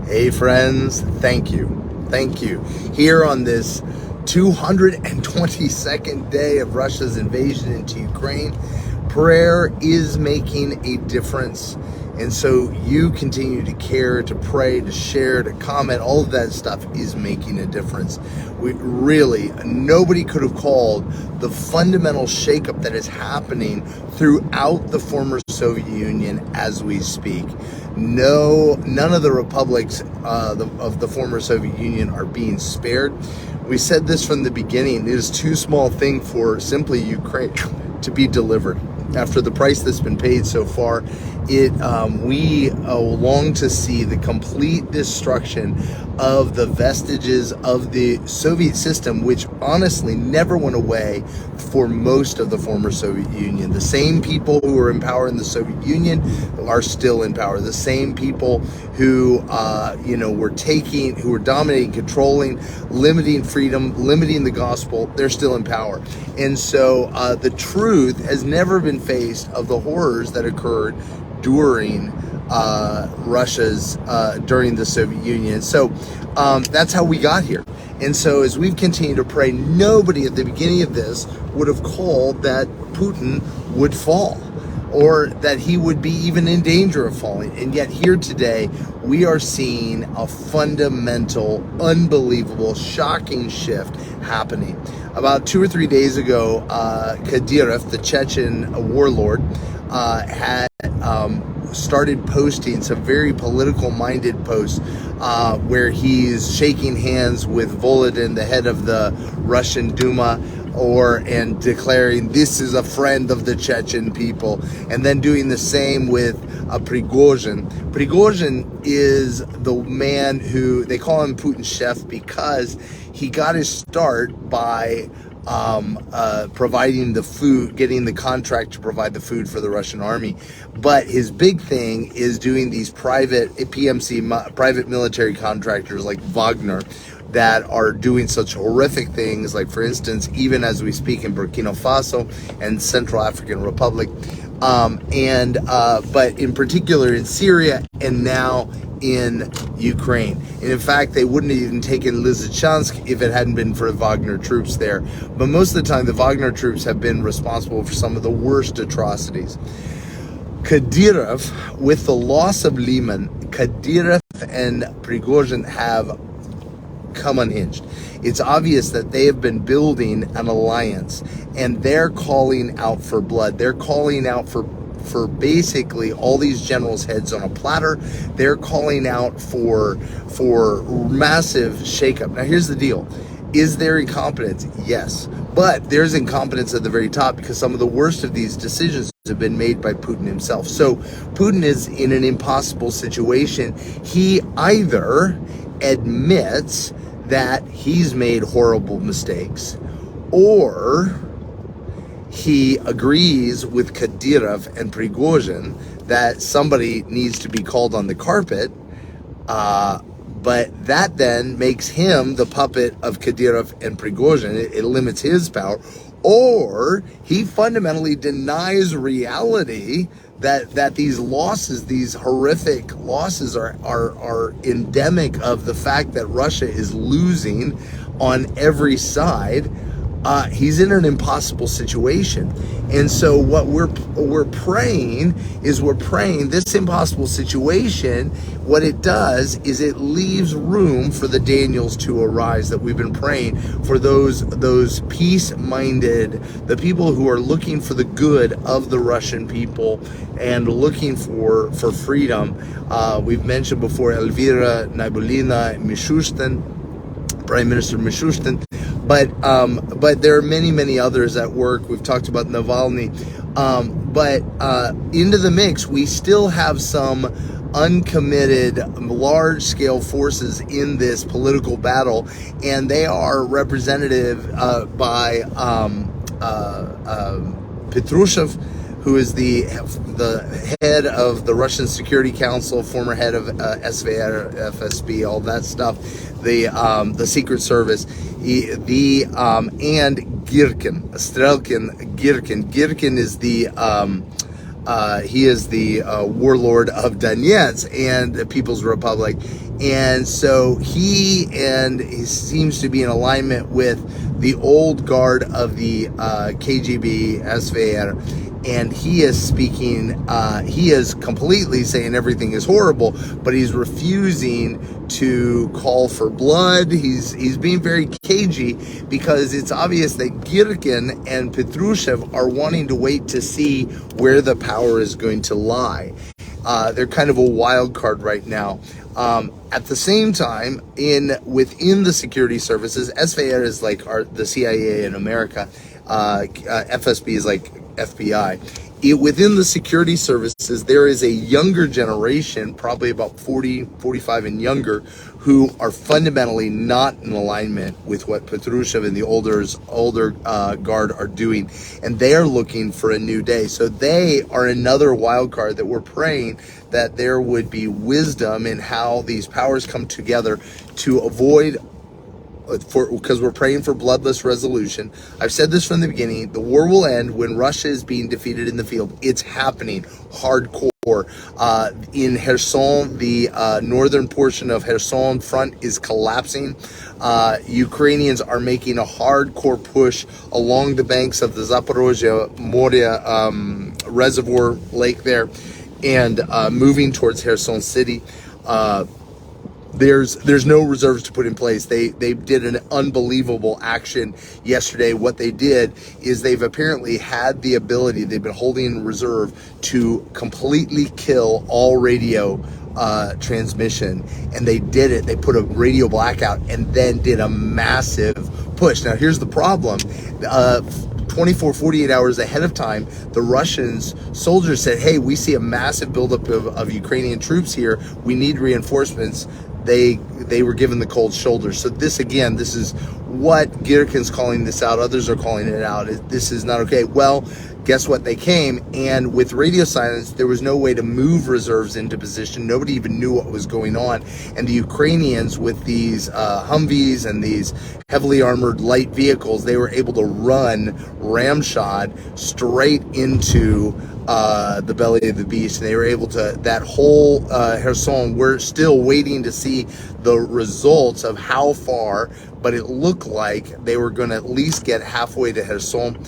Hey friends, thank you. Here on this 222nd day of Russia's invasion into Ukraine, prayer is making a difference. And so you continue to care, to pray, to share, to comment, all of that stuff is making a difference. Nobody could have called the fundamental shakeup that is happening throughout the former Soviet Union as we speak. None of the republics of the former Soviet Union are being spared. We said this from the beginning. It is too small a thing for simply Ukraine to be delivered. After the price that's been paid so far, we long to see the complete destruction of the vestiges of the Soviet system, which honestly never went away for most of the former Soviet Union. The same people who were in power in the Soviet Union are still in power. The same people who were dominating, controlling, limiting freedom, limiting the gospel, they're still in power. And so the truth has never been faced of the horrors that occurred during during the Soviet Union. So that's how we got here. And so as we've continued to pray, nobody at the beginning of this would have called that Putin would fall, or that he would be even in danger of falling. And yet here today, we are seeing a fundamental, unbelievable, shocking shift happening. About 2 or 3 days ago, Kadyrov, the Chechen warlord, had started posting some very political-minded posts where he's shaking hands with Volodin, the head of the Russian Duma, and declaring this is a friend of the Chechen people, and then doing the same with Prigozhin. Prigozhin is the man who, they call him Putin Chef because he got his start by providing the food, getting the contract to provide the food for the Russian army. But his big thing is doing these private private military contractors like Wagner that are doing such horrific things, like for instance, even as we speak in Burkina Faso and Central African Republic, but in particular in Syria and now in Ukraine. And in fact, they wouldn't have even taken Lysychansk if it hadn't been for the Wagner troops there. But most of the time, the Wagner troops have been responsible for some of the worst atrocities. Kadyrov, with the loss of Liman, Kadyrov and Prigozhin have come unhinged. It's obvious that they have been building an alliance, and they're calling out for blood. They're calling out for basically all these generals' heads on a platter. They're calling out for massive shakeup. Now here's the deal. Is there incompetence? Yes. But there's incompetence at the very top because some of the worst of these decisions have been made by Putin himself. So Putin is in an impossible situation. He either admits that he's made horrible mistakes, or he agrees with Kadyrov and Prigozhin that somebody needs to be called on the carpet, but that then makes him the puppet of Kadyrov and Prigozhin. It limits his power. Or he fundamentally denies reality that these losses, these horrific losses are endemic of the fact that Russia is losing on every side. He's in an impossible situation. And so what we're praying this impossible situation, what it does is it leaves room for the Daniels to arise that we've been praying for, those peace-minded, the people who are looking for the good of the Russian people and looking for freedom. We've mentioned before Elvira Nabiullina Mishustin, Prime Minister Mishustin, but there are many others at work. We've talked about Navalny, but into the mix, we still have some uncommitted, large-scale forces in this political battle, and they are represented by Patrushev, who is the head of the Russian Security Council, former head of SVR, FSB, all that stuff, the Secret Service, and Girkin, Strelkin Girkin. Girkin is the He is the warlord of Donetsk and the People's Republic. And so he seems to be in alignment with the old guard of the KGB, SVR, and he is speaking, he is completely saying everything is horrible, but he's refusing to call for blood. He's being very cagey because it's obvious that Girkin and Patrushev are wanting to wait to see where the power is going to lie. They're kind of a wild card right now. At the same time, within the security services, SVR is like the CIA in America. FSB is like FBI. Within the security services, there is a younger generation, probably about 40, 45 and younger, who are fundamentally not in alignment with what Patrushev and the older guard are doing, and they are looking for a new day. So they are another wild card that we're praying that there would be wisdom in how these powers come together to avoid, because we're praying for bloodless resolution. I've said this from the beginning. The war will end when Russia is being defeated in the field. It's happening hardcore. In Kherson, the northern portion of Kherson front is collapsing. Ukrainians are making a hardcore push along the banks of the Zaporozhye Moria reservoir lake there, and moving towards Kherson city. There's no reserves to put in place. They did an unbelievable action yesterday. What they did is they've apparently had the ability, they've been holding in reserve to completely kill all radio transmission, and they did it. They put a radio blackout and then did a massive push. Now here's the problem. 24, 48 hours ahead of time, the Russians soldiers said, hey, we see a massive buildup of Ukrainian troops here. We need reinforcements. They were given the cold shoulder. So this is what Girkin's calling this out. Others are calling it out. This is not okay. Well, guess what? They came, and with radio silence, there was no way to move reserves into position. Nobody even knew what was going on. And the Ukrainians, with these Humvees and these heavily armored light vehicles, they were able to run ramshod straight into the belly of the beast, and they were able to, that whole Kherson, we're still waiting to see the results of how far, but it looked like they were going to at least get halfway to Kherson.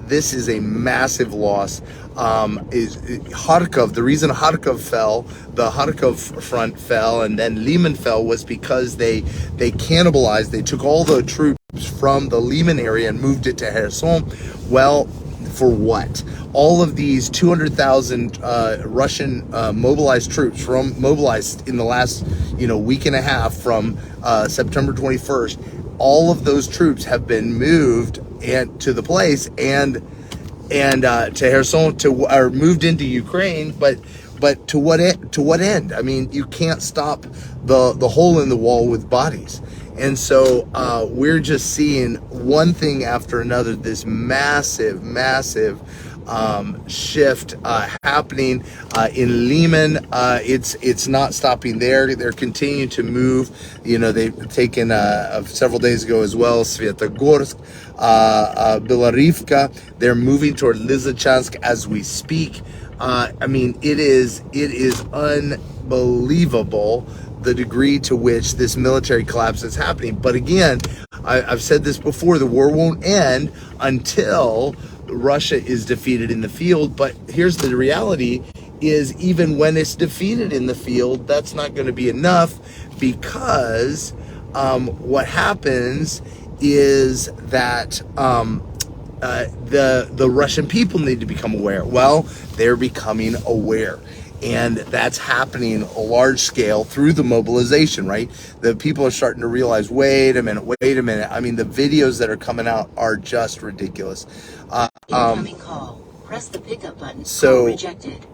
This is a massive loss. Kharkov, the reason Kharkov fell, the Kharkov front fell, and then Lyman fell, was because they cannibalized, they took all the troops from the Lyman area and moved it to Kherson. Well, for what? All of these 200,000 Russian mobilized troops mobilized in the last week and a half from September 21st. All of those troops have been moved to the place and to Kherson, or moved into Ukraine, but to what end? I mean, you can't stop the hole in the wall with bodies. And so we're just seeing one thing after another, this massive shift happening in Lyman. It's not stopping there. They're continuing to move. They've taken several days ago as well, Svetogorsk, Belarivka. They're moving toward Lysychansk as we speak. I mean, it is unbelievable the degree to which this military collapse is happening. But again, I've said this before, the war won't end until Russia is defeated in the field. But here's the reality, is even when it's defeated in the field, that's not going to be enough, because what happens is that the Russian people need to become aware. Well, they're becoming aware. And that's happening a large scale through the mobilization, right? The people are starting to realize, wait a minute. I mean, the videos that are coming out are just ridiculous. Incoming call. Press the pickup button. So call rejected.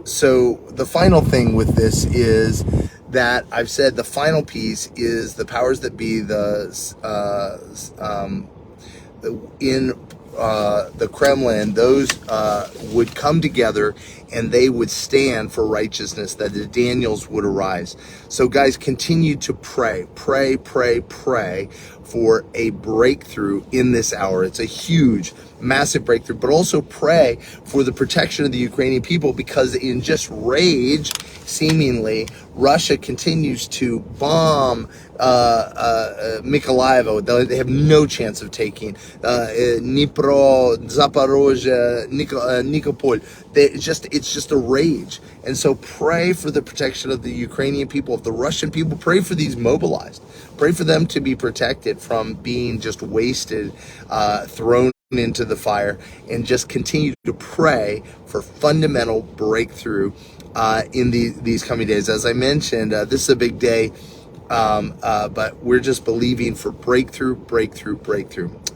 So the final thing with this is that I've said the final piece is the powers that be, the Kremlin, those would come together and they would stand for righteousness, that the Daniels would arise. So guys, continue to pray for a breakthrough in this hour. It's a huge, massive breakthrough, but also pray for the protection of the Ukrainian people, because in just rage, seemingly, Russia continues to bomb Mykolaiv. They have no chance of taking Dnipro, Zaporozhye, Nikopol. It's just a rage. And so pray for the protection of the Ukrainian people, of the Russian people. Pray for these mobilized. Pray for them to be protected from being just wasted, thrown into the fire, and just continue to pray for fundamental breakthrough in these coming days. As I mentioned, this is a big day, but we're just believing for breakthrough.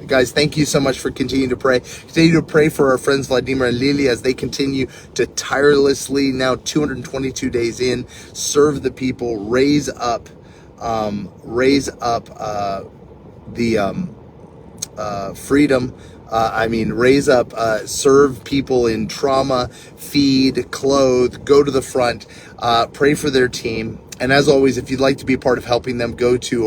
Guys, thank you so much for continuing to pray. Continue to pray for our friends Vladimir and Lily as they continue to tirelessly, now 222 days in, serve the people, raise up the freedom. Raise up, serve people in trauma, feed, clothe, go to the front, pray for their team. And as always, if you'd like to be a part of helping them, go to